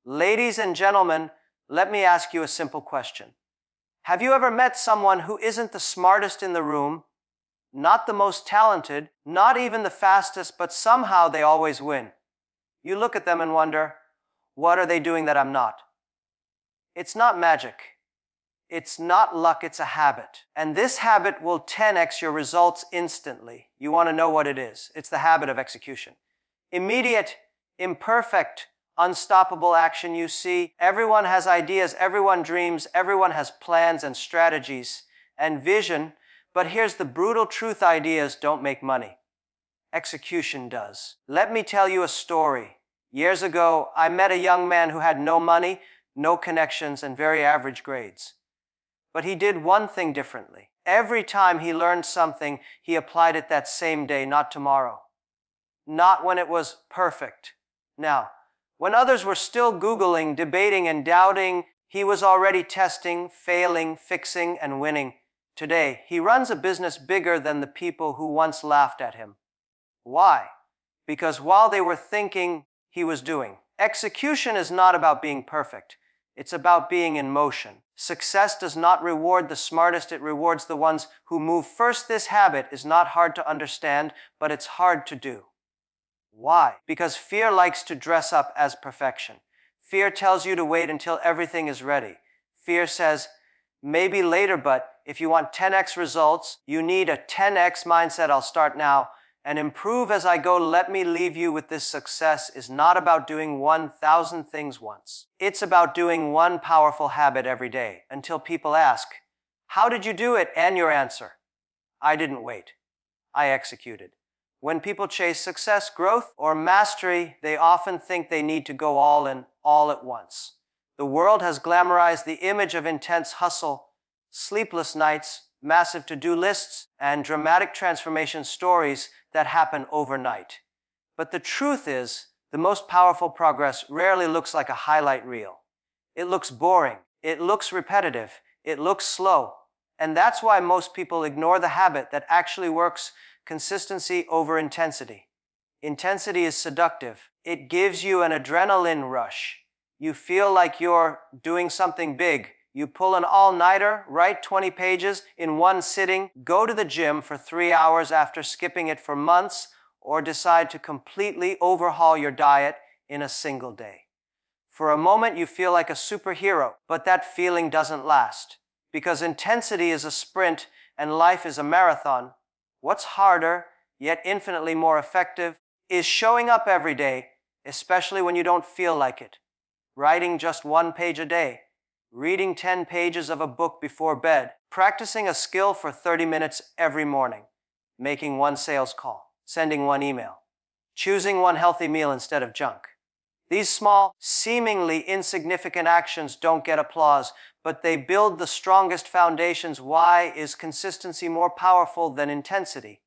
Ladies and gentlemen, let me ask you a simple question. Have you ever met someone who isn't the smartest in the room, not the most talented, not even the fastest, but somehow they always win? You look at them and wonder, what are they doing that I'm not? It's not magic. It's not luck, it's a habit. And this habit will 10x your results instantly. You want to know what it is? It's the habit of execution. Immediate, imperfect, unstoppable action. You see, everyone has ideas, everyone dreams, everyone has plans and strategies and vision. But here's the brutal truth: ideas don't make money. Execution does. Let me tell you a story. Years ago, I met a young man who had no money, no connections, and very average grades. But he did one thing differently. Every time he learned something, he applied it that same day, not tomorrow. Not when it was perfect. Now, when others were still Googling, debating, and doubting, he was already testing, failing, fixing, and winning. Today, he runs a business bigger than the people who once laughed at him. Why? Because while they were thinking, he was doing. Execution is not about being perfect. It's about being in motion. Success does not reward the smartest, it rewards the ones who move first. This habit is not hard to understand, but it's hard to do. Why? Because fear likes to dress up as perfection. Fear tells you to wait until everything is ready. Fear says, maybe later, but if you want 10x results, you need a 10x mindset. I'll start now and improve as I go. Let me leave you with this: success is not about doing 1,000 things once. It's about doing one powerful habit every day until people ask, how did you do it? And your answer, I didn't wait. I executed. When people chase success, growth, or mastery, they often think they need to go all in, all at once. The world has glamorized the image of intense hustle, sleepless nights, massive to-do lists, and dramatic transformation stories that happen overnight. But the truth is, the most powerful progress rarely looks like a highlight reel. It looks boring. It looks repetitive. It looks slow. And that's why most people ignore the habit that actually works: consistency over intensity. Intensity is seductive. It gives you an adrenaline rush. You feel like you're doing something big. You pull an all-nighter, write 20 pages in one sitting, go to the gym for 3 hours after skipping it for months, or decide to completely overhaul your diet in a single day. For a moment, you feel like a superhero, but that feeling doesn't last. Because intensity is a sprint and life is a marathon. What's harder, yet infinitely more effective, is showing up every day, especially when you don't feel like it. Writing just 1 page a day. Reading 10 pages of a book before bed, practicing a skill for 30 minutes every morning, making 1 sales call, sending 1 email, choosing 1 healthy meal instead of junk. These small, seemingly insignificant actions don't get applause, but they build the strongest foundations. Why is consistency more powerful than intensity?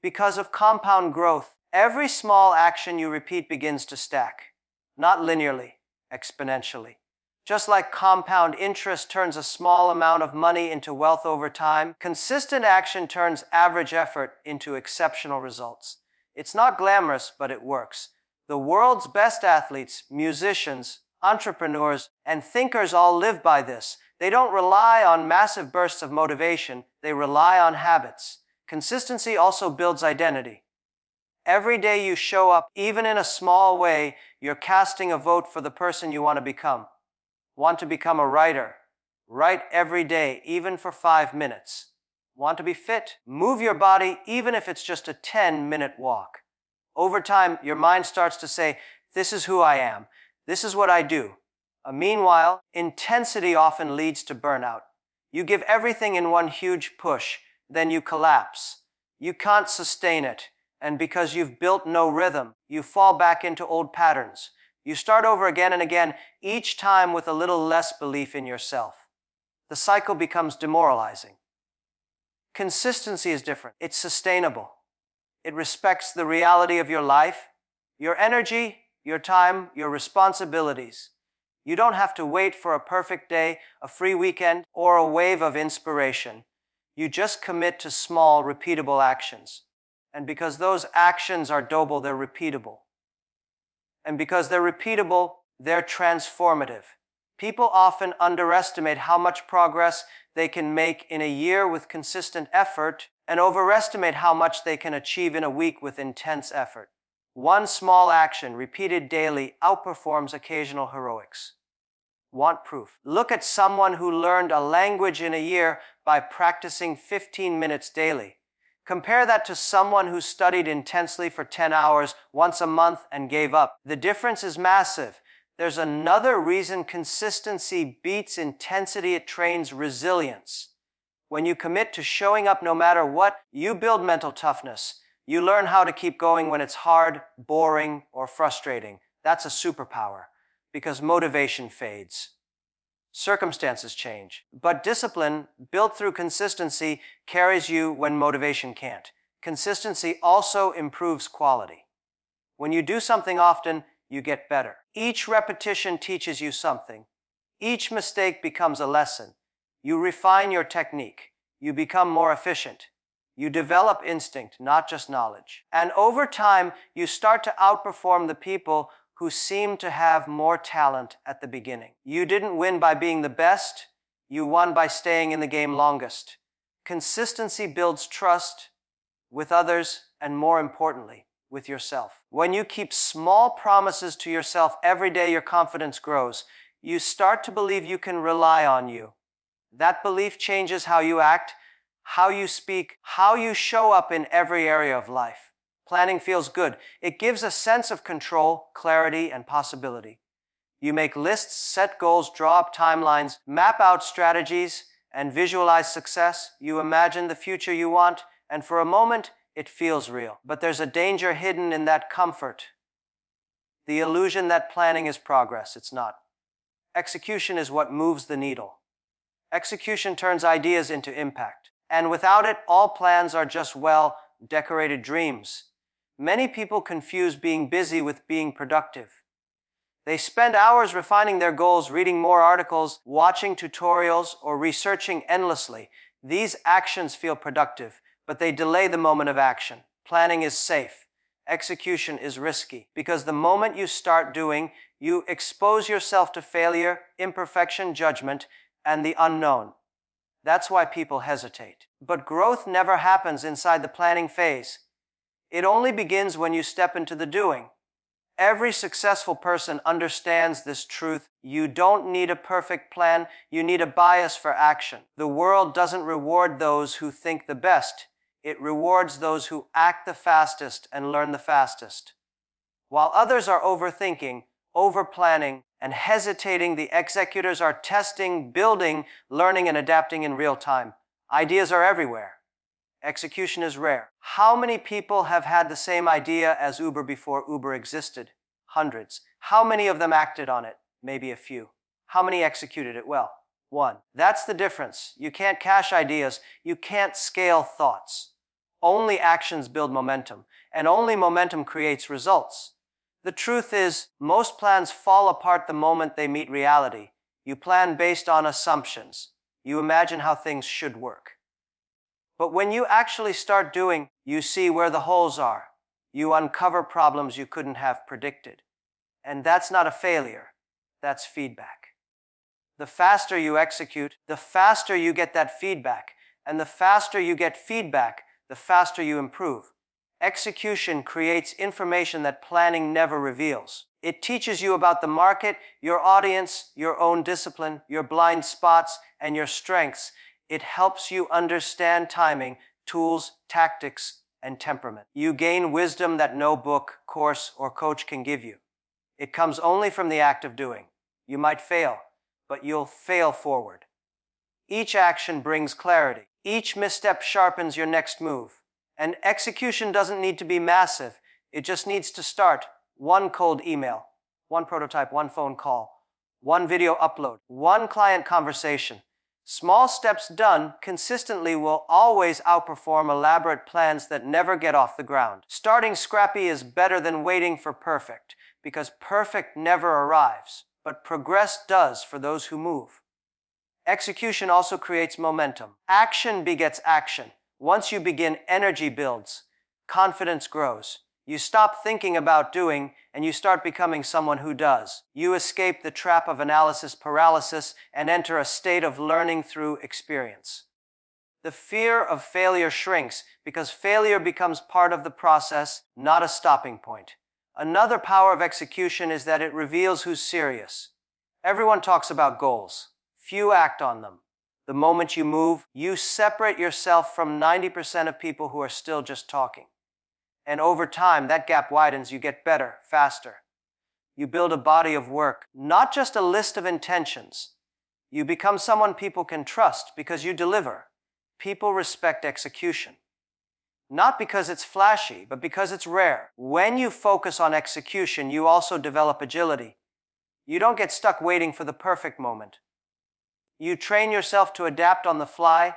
Because of compound growth. Every small action you repeat begins to stack, not linearly, exponentially. Just like compound interest turns a small amount of money into wealth over time, consistent action turns average effort into exceptional results. It's not glamorous, but it works. The world's best athletes, musicians, entrepreneurs, and thinkers all live by this. They don't rely on massive bursts of motivation, they rely on habits. Consistency also builds identity. Every day you show up, even in a small way, you're casting a vote for the person you want to become. Want to become a writer? Write every day, even for 5 minutes. Want to be fit? Move your body, even if it's just a 10-minute walk. Over time, your mind starts to say, this is who I am. This is what I do. Meanwhile, intensity often leads to burnout. You give everything in one huge push, then you collapse. You can't sustain it. And because you've built no rhythm, you fall back into old patterns. You start over again and again, each time with a little less belief in yourself. The cycle becomes demoralizing. Consistency is different. It's sustainable. It respects the reality of your life, your energy, your time, your responsibilities. You don't have to wait for a perfect day, a free weekend, or a wave of inspiration. You just commit to small, repeatable actions. And because those actions are doable, they're repeatable. And because they're repeatable, They're transformative. People often underestimate how much progress they can make in a year with consistent effort and overestimate how much they can achieve in a week with intense effort. One small action repeated daily outperforms occasional heroics. Want proof? Look at someone who learned a language in a year by practicing 15 minutes daily. Compare that to someone who studied intensely for 10 hours once a month and gave up. The difference is massive. There's another reason consistency beats intensity. It trains resilience. When you commit to showing up no matter what, you build mental toughness. You learn how to keep going when it's hard, boring, or frustrating. That's a superpower, because motivation fades. Circumstances change. But discipline, built through consistency, carries you when motivation can't. Consistency also improves quality. When you do something often, you get better. Each repetition teaches you something. Each mistake becomes a lesson. You refine your technique. You become more efficient. You develop instinct, not just knowledge. And over time, you start to outperform the people who seem to have more talent at the beginning. You didn't win by being the best. You won by staying in the game longest. Consistency builds trust with others and, more importantly, with yourself. When you keep small promises to yourself every day, your confidence grows. You start to believe you can rely on you. That belief changes how you act, how you speak, how you show up in every area of life. Planning feels good. It gives a sense of control, clarity, and possibility. You make lists, set goals, draw up timelines, map out strategies, and visualize success. You imagine the future you want, and for a moment, it feels real. But there's a danger hidden in that comfort. The illusion that planning is progress. It's not. Execution is what moves the needle. Execution turns ideas into impact. And without it, all plans are just well-decorated dreams. Many people confuse being busy with being productive. They spend hours refining their goals, reading more articles, watching tutorials, or researching endlessly. These actions feel productive, but they delay the moment of action. Planning is safe. Execution is risky, because the moment you start doing, you expose yourself to failure, imperfection, judgment, and the unknown. That's why people hesitate. But growth never happens inside the planning phase. It only begins when you step into the doing. Every successful person understands this truth. You don't need a perfect plan. You need a bias for action. The world doesn't reward those who think the best. It rewards those who act the fastest and learn the fastest. While others are overthinking, overplanning, and hesitating, the executors are testing, building, learning, and adapting in real time. Ideas are everywhere. Execution is rare. How many people have had the same idea as Uber before Uber existed? Hundreds. How many of them acted on it? Maybe a few. How many executed it well? One. That's the difference. You can't cache ideas. You can't scale thoughts. Only actions build momentum, and only momentum creates results. The truth is, most plans fall apart the moment they meet reality. You plan based on assumptions. You imagine how things should work. But when you actually start doing, you see where the holes are. You uncover problems you couldn't have predicted. And that's not a failure. That's feedback. The faster you execute, the faster you get that feedback. And the faster you get feedback, the faster you improve. Execution creates information that planning never reveals. It teaches you about the market, your audience, your own discipline, your blind spots, and your strengths. It helps you understand timing, tools, tactics, and temperament. You gain wisdom that no book, course, or coach can give you. It comes only from the act of doing. You might fail, but you'll fail forward. Each action brings clarity. Each misstep sharpens your next move. And execution doesn't need to be massive. It just needs to start. One cold email, one prototype, one phone call, one video upload, one client conversation. Small steps done consistently will always outperform elaborate plans that never get off the ground. Starting scrappy is better than waiting for perfect, because perfect never arrives, but progress does for those who move. Execution also creates momentum. Action begets action. Once you begin, energy builds, confidence grows. You stop thinking about doing, and you start becoming someone who does. You escape the trap of analysis paralysis and enter a state of learning through experience. The fear of failure shrinks because failure becomes part of the process, not a stopping point. Another power of execution is that it reveals who's serious. Everyone talks about goals. Few act on them. The moment you move, you separate yourself from 90% of people who are still just talking. And over time, that gap widens. You get better, faster. You build a body of work, not just a list of intentions. You become someone people can trust because you deliver. People respect execution. Not because it's flashy, but because it's rare. When you focus on execution, you also develop agility. You don't get stuck waiting for the perfect moment. You train yourself to adapt on the fly,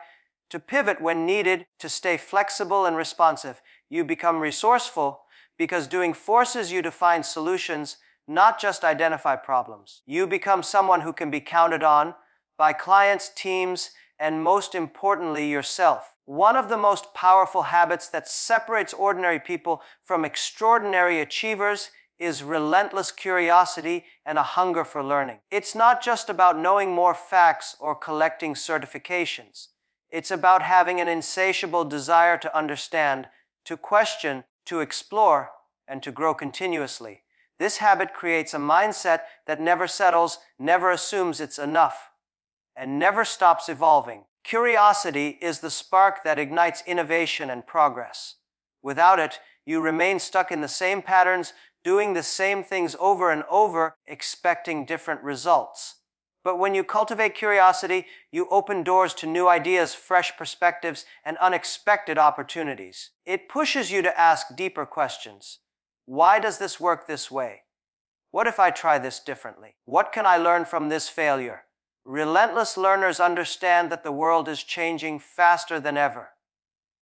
to pivot when needed, to stay flexible and responsive. You become resourceful because doing forces you to find solutions, not just identify problems. You become someone who can be counted on by clients, teams, and most importantly, yourself. One of the most powerful habits that separates ordinary people from extraordinary achievers is relentless curiosity and a hunger for learning. It's not just about knowing more facts or collecting certifications. It's about having an insatiable desire to understand, to question, to explore, and to grow continuously. This habit creates a mindset that never settles, never assumes it's enough, and never stops evolving. Curiosity is the spark that ignites innovation and progress. Without it, you remain stuck in the same patterns, doing the same things over and over, expecting different results. But when you cultivate curiosity, you open doors to new ideas, fresh perspectives, and unexpected opportunities. It pushes you to ask deeper questions. Why does this work this way? What if I try this differently? What can I learn from this failure? Relentless learners understand that the world is changing faster than ever.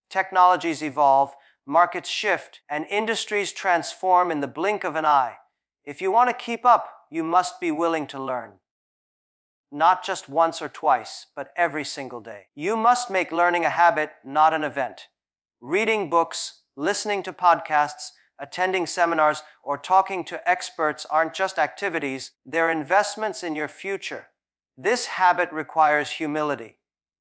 Technologies evolve, markets shift, and industries transform in the blink of an eye. If you want to keep up, you must be willing to learn. Not just once or twice, but every single day. You must make learning a habit, not an event. Reading books, listening to podcasts, attending seminars, or talking to experts aren't just activities, they're investments in your future. This habit requires humility.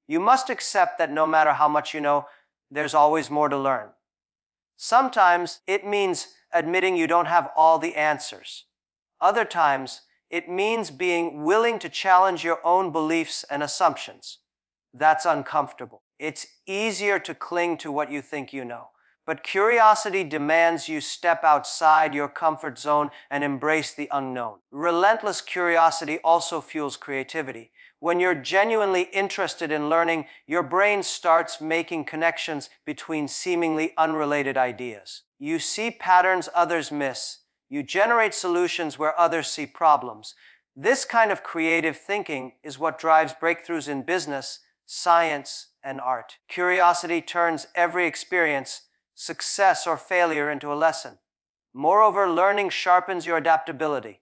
You must accept that no matter how much you know, there's always more to learn. Sometimes it means admitting you don't have all the answers. Other times, it means being willing to challenge your own beliefs and assumptions. That's uncomfortable. It's easier to cling to what you think you know. But curiosity demands you step outside your comfort zone and embrace the unknown. Relentless curiosity also fuels creativity. When you're genuinely interested in learning, your brain starts making connections between seemingly unrelated ideas. You see patterns others miss. You generate solutions where others see problems. This kind of creative thinking is what drives breakthroughs in business, science, and art. Curiosity turns every experience, success or failure, into a lesson. Moreover, learning sharpens your adaptability.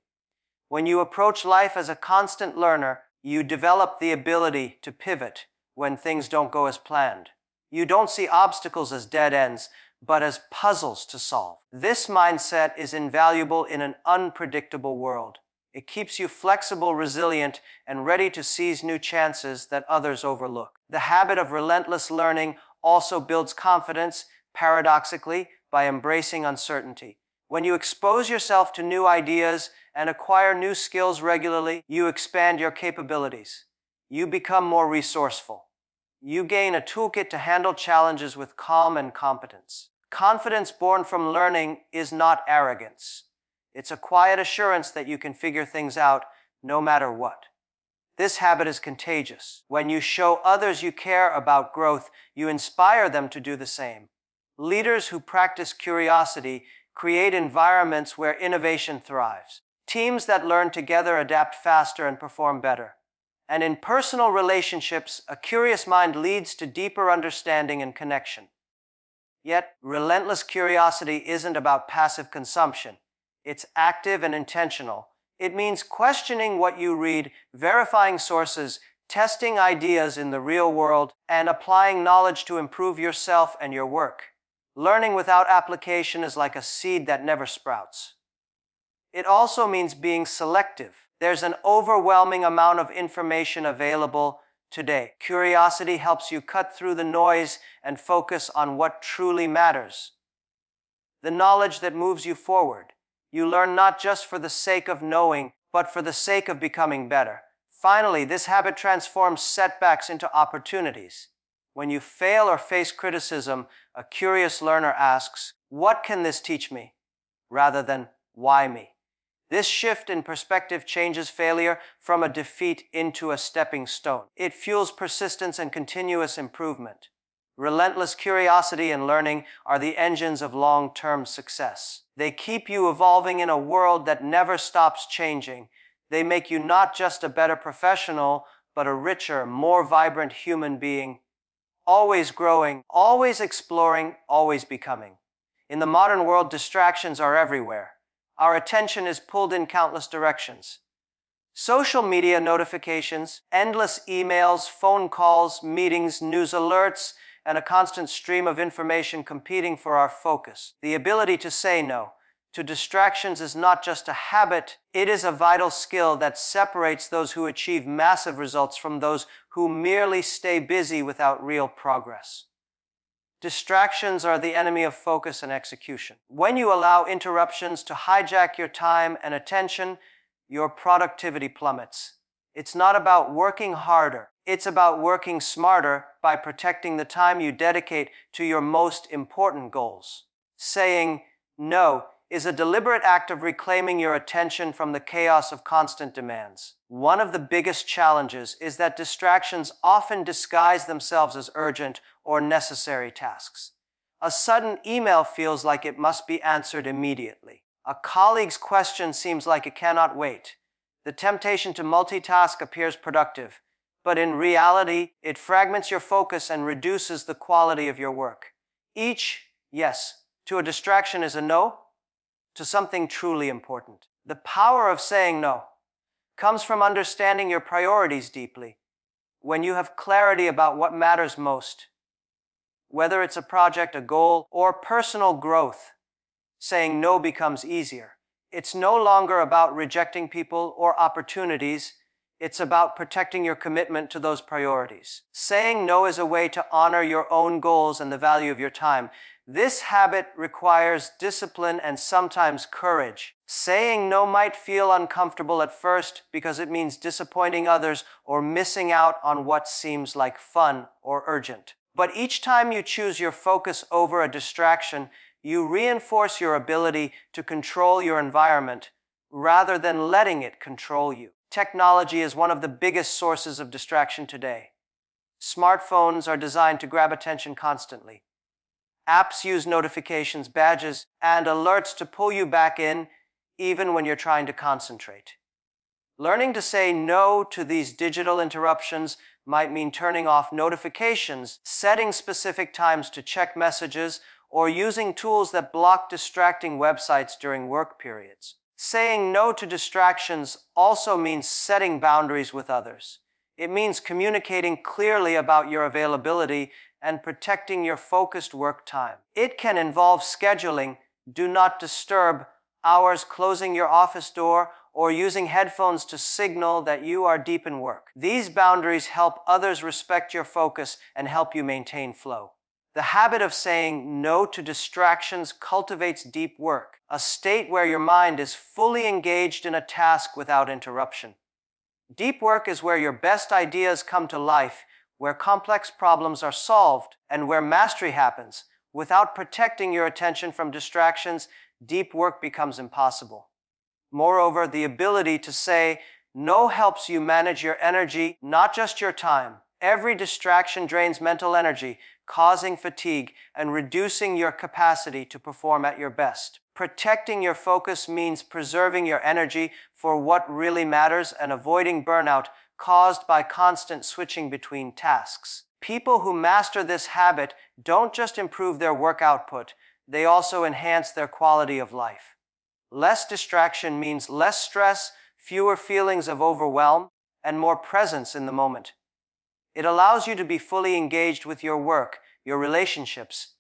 When you approach life as a constant learner, you develop the ability to pivot when things don't go as planned. You don't see obstacles as dead ends, but as puzzles to solve. This mindset is invaluable in an unpredictable world. It keeps you flexible, resilient, and ready to seize new chances that others overlook. The habit of relentless learning also builds confidence, paradoxically, by embracing uncertainty. When you expose yourself to new ideas and acquire new skills regularly, you expand your capabilities. You become more resourceful. You gain a toolkit to handle challenges with calm and competence. Confidence born from learning is not arrogance. It's a quiet assurance that you can figure things out no matter what. This habit is contagious. When you show others you care about growth, you inspire them to do the same. Leaders who practice curiosity create environments where innovation thrives. Teams that learn together adapt faster and perform better. And in personal relationships, a curious mind leads to deeper understanding and connection. Yet, relentless curiosity isn't about passive consumption. It's active and intentional. It means questioning what you read, verifying sources, testing ideas in the real world, and applying knowledge to improve yourself and your work. Learning without application is like a seed that never sprouts. It also means being selective. There's an overwhelming amount of information available today. Curiosity helps you cut through the noise and focus on what truly matters. The knowledge that moves you forward. You learn not just for the sake of knowing, but for the sake of becoming better. Finally, this habit transforms setbacks into opportunities. When you fail or face criticism, a curious learner asks, "What can this teach me?" rather than, "Why me?" This shift in perspective changes failure from a defeat into a stepping stone. It fuels persistence and continuous improvement. Relentless curiosity and learning are the engines of long-term success. They keep you evolving in a world that never stops changing. They make you not just a better professional, but a richer, more vibrant human being. Always growing, always exploring, always becoming. In the modern world, distractions are everywhere. Our attention is pulled in countless directions. Social media notifications, endless emails, phone calls, meetings, news alerts, and a constant stream of information competing for our focus. The ability to say no to distractions is not just a habit, it is a vital skill that separates those who achieve massive results from those who merely stay busy without real progress. Distractions are the enemy of focus and execution. When you allow interruptions to hijack your time and attention, your productivity plummets. It's not about working harder. It's about working smarter by protecting the time you dedicate to your most important goals. Saying no is a deliberate act of reclaiming your attention from the chaos of constant demands. One of the biggest challenges is that distractions often disguise themselves as urgent or necessary tasks. A sudden email feels like it must be answered immediately. A colleague's question seems like it cannot wait. The temptation to multitask appears productive, but in reality, it fragments your focus and reduces the quality of your work. Each yes to a distraction is a no to something truly important. The power of saying no comes from understanding your priorities deeply. When you have clarity about what matters most, whether it's a project, a goal, or personal growth, saying no becomes easier. It's no longer about rejecting people or opportunities. It's about protecting your commitment to those priorities. Saying no is a way to honor your own goals and the value of your time. This habit requires discipline and sometimes courage. Saying no might feel uncomfortable at first because it means disappointing others or missing out on what seems like fun or urgent. But each time you choose your focus over a distraction, you reinforce your ability to control your environment rather than letting it control you. Technology is one of the biggest sources of distraction today. Smartphones are designed to grab attention constantly. Apps use notifications, badges, and alerts to pull you back in, even when you're trying to concentrate. Learning to say no to these digital interruptions might mean turning off notifications, setting specific times to check messages, or using tools that block distracting websites during work periods. Saying no to distractions also means setting boundaries with others. It means communicating clearly about your availability and protecting your focused work time. It can involve scheduling do not disturb hours, closing your office door, or using headphones to signal that you are deep in work. These boundaries help others respect your focus and help you maintain flow. The habit of saying no to distractions cultivates deep work, a state where your mind is fully engaged in a task without interruption. Deep work is where your best ideas come to life, where complex problems are solved, and where mastery happens. Without protecting your attention from distractions, deep work becomes impossible. Moreover, the ability to say no helps you manage your energy, not just your time. Every distraction drains mental energy, causing fatigue and reducing your capacity to perform at your best. Protecting your focus means preserving your energy for what really matters and avoiding burnout caused by constant switching between tasks. People who master this habit don't just improve their work output, they also enhance their quality of life. Less distraction means less stress, fewer feelings of overwhelm, and more presence in the moment. It allows you to be fully engaged with your work, your relationships,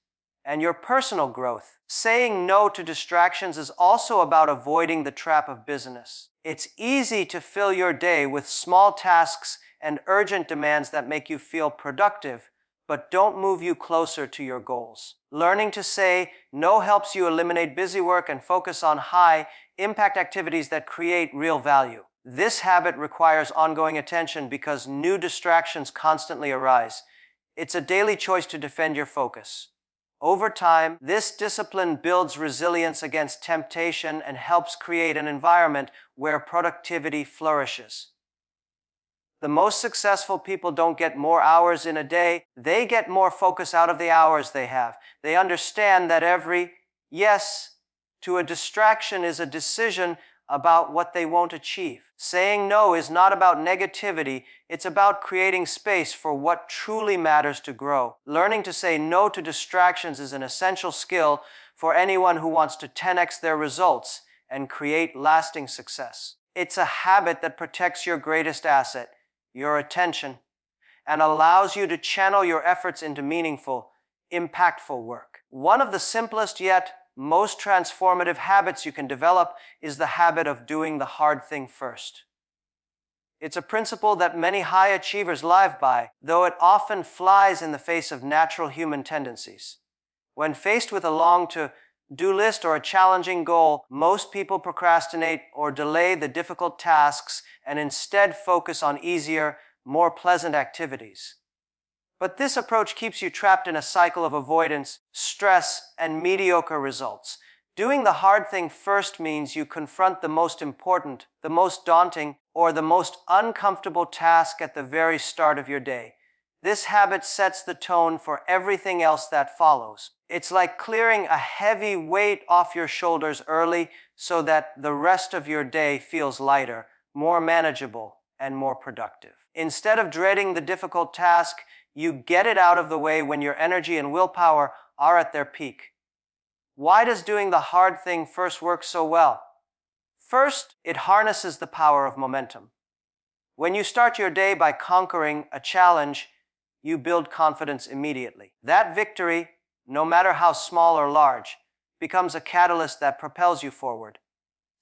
and your personal growth. Saying no to distractions is also about avoiding the trap of busyness. It's easy to fill your day with small tasks and urgent demands that make you feel productive, but don't move you closer to your goals. Learning to say no helps you eliminate busy work and focus on high-impact activities that create real value. This habit requires ongoing attention because new distractions constantly arise. It's a daily choice to defend your focus. Over time, this discipline builds resilience against temptation and helps create an environment where productivity flourishes. The most successful people don't get more hours in a day, they get more focus out of the hours they have. They understand that every yes to a distraction is a decision about what they won't achieve. Saying no is not about negativity, it's about creating space for what truly matters to grow. Learning to say no to distractions is an essential skill for anyone who wants to 10x their results and create lasting success. It's a habit that protects your greatest asset, your attention, and allows you to channel your efforts into meaningful, impactful work. One of the simplest yet most transformative habits you can develop is the habit of doing the hard thing first. It's a principle that many high achievers live by, though it often flies in the face of natural human tendencies. When faced with a long to-do list or a challenging goal, most people procrastinate or delay the difficult tasks and instead focus on easier, more pleasant activities. But this approach keeps you trapped in a cycle of avoidance, stress, and mediocre results. Doing the hard thing first means you confront the most important, the most daunting, or the most uncomfortable task at the very start of your day. This habit sets the tone for everything else that follows. It's like clearing a heavy weight off your shoulders early so that the rest of your day feels lighter, more manageable, and more productive. Instead of dreading the difficult task, you get it out of the way when your energy and willpower are at their peak. Why does doing the hard thing first work so well? First, it harnesses the power of momentum. When you start your day by conquering a challenge, you build confidence immediately. That victory, no matter how small or large, becomes a catalyst that propels you forward.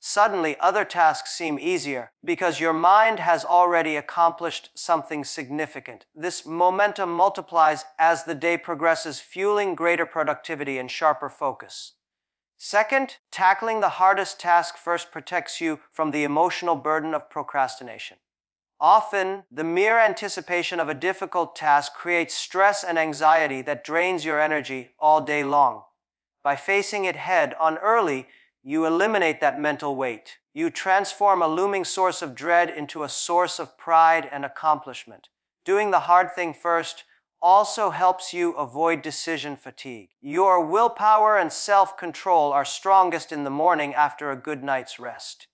Suddenly, other tasks seem easier because your mind has already accomplished something significant. This momentum multiplies as the day progresses, fueling greater productivity and sharper focus. Second, tackling the hardest task first protects you from the emotional burden of procrastination. Often, the mere anticipation of a difficult task creates stress and anxiety that drains your energy all day long. By facing it head-on early, you eliminate that mental weight. You transform a looming source of dread into a source of pride and accomplishment. Doing the hard thing first also helps you avoid decision fatigue. Your willpower and self-control are strongest in the morning after a good night's rest.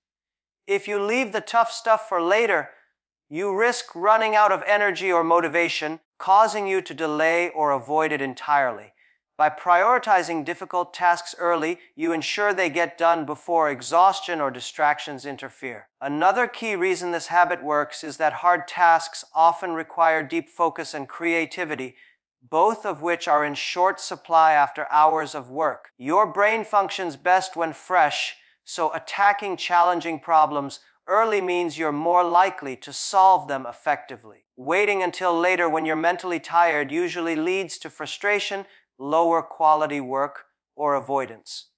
If you leave the tough stuff for later, you risk running out of energy or motivation, causing you to delay or avoid it entirely. By prioritizing difficult tasks early, you ensure they get done before exhaustion or distractions interfere. Another key reason this habit works is that hard tasks often require deep focus and creativity, both of which are in short supply after hours of work. Your brain functions best when fresh, so attacking challenging problems early means you're more likely to solve them effectively. Waiting until later when you're mentally tired usually leads to frustration, lower quality work, or avoidance.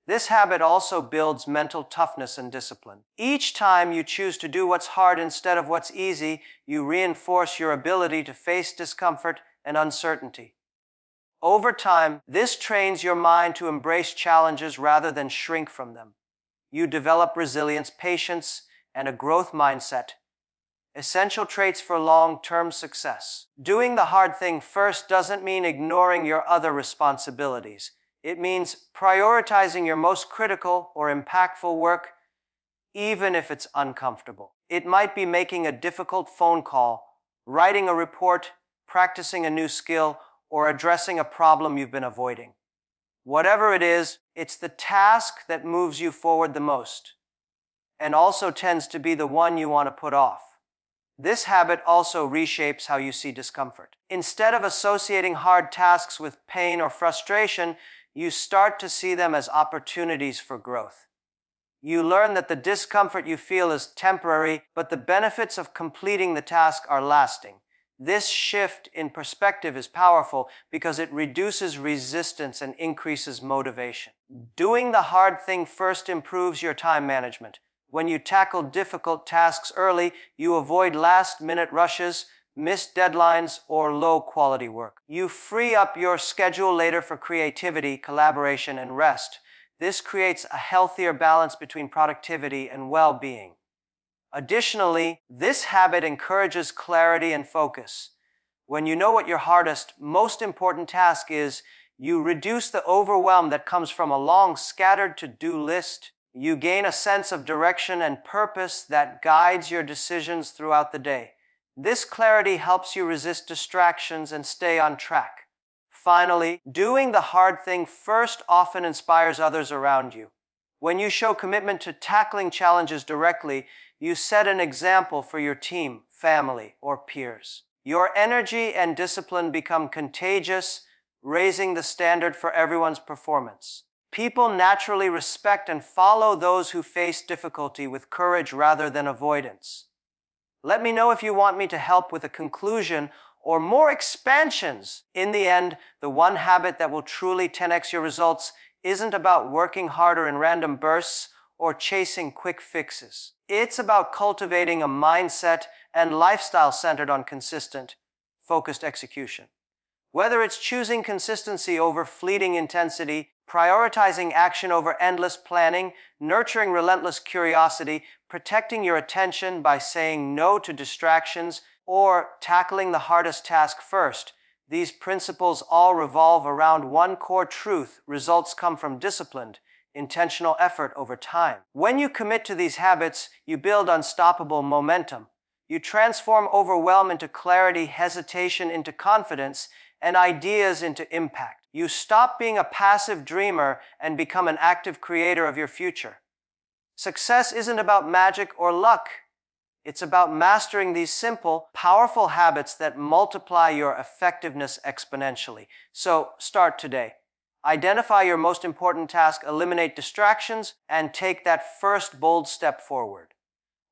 This habit also builds mental toughness and discipline. Each time you choose to do what's hard instead of what's easy, you reinforce your ability to face discomfort and uncertainty. Over time, this trains your mind to embrace challenges rather than shrink from them. You develop resilience, patience, and a growth mindset, essential traits for long-term success. Doing the hard thing first doesn't mean ignoring your other responsibilities. It means prioritizing your most critical or impactful work, even if it's uncomfortable. It might be making a difficult phone call, writing a report, practicing a new skill, or addressing a problem you've been avoiding. Whatever it is, it's the task that moves you forward the most, and also tends to be the one you want to put off. This habit also reshapes how you see discomfort. Instead of associating hard tasks with pain or frustration, you start to see them as opportunities for growth. You learn that the discomfort you feel is temporary, but the benefits of completing the task are lasting. This shift in perspective is powerful because it reduces resistance and increases motivation. Doing the hard thing first improves your time management. When you tackle difficult tasks early, you avoid last-minute rushes, missed deadlines, or low-quality work. You free up your schedule later for creativity, collaboration, and rest. This creates a healthier balance between productivity and well-being. Additionally, this habit encourages clarity and focus. When you know what your hardest, most important task is, you reduce the overwhelm that comes from a long, scattered to-do list. You gain a sense of direction and purpose that guides your decisions throughout the day. This clarity helps you resist distractions and stay on track. Finally, doing the hard thing first often inspires others around you. When you show commitment to tackling challenges directly, you set an example for your team, family, or peers. Your energy and discipline become contagious, raising the standard for everyone's performance. People naturally respect and follow those who face difficulty with courage rather than avoidance. Let me know if you want me to help with a conclusion or more expansions. In the end, the one habit that will truly 10x your results isn't about working harder in random bursts or chasing quick fixes. It's about cultivating a mindset and lifestyle centered on consistent, focused execution. Whether it's choosing consistency over fleeting intensity, prioritizing action over endless planning, nurturing relentless curiosity, protecting your attention by saying no to distractions, or tackling the hardest task first, these principles all revolve around one core truth: results come from disciplined, intentional effort over time. When you commit to these habits, you build unstoppable momentum. You transform overwhelm into clarity, hesitation into confidence, and ideas into impact. You stop being a passive dreamer and become an active creator of your future. Success isn't about magic or luck. It's about mastering these simple, powerful habits that multiply your effectiveness exponentially. So, start today. Identify your most important task, eliminate distractions, and take that first bold step forward.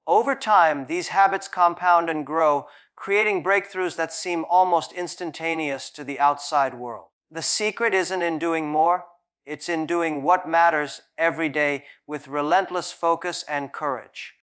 Over time, these habits compound and grow, creating breakthroughs that seem almost instantaneous to the outside world. The secret isn't in doing more, it's in doing what matters every day with relentless focus and courage.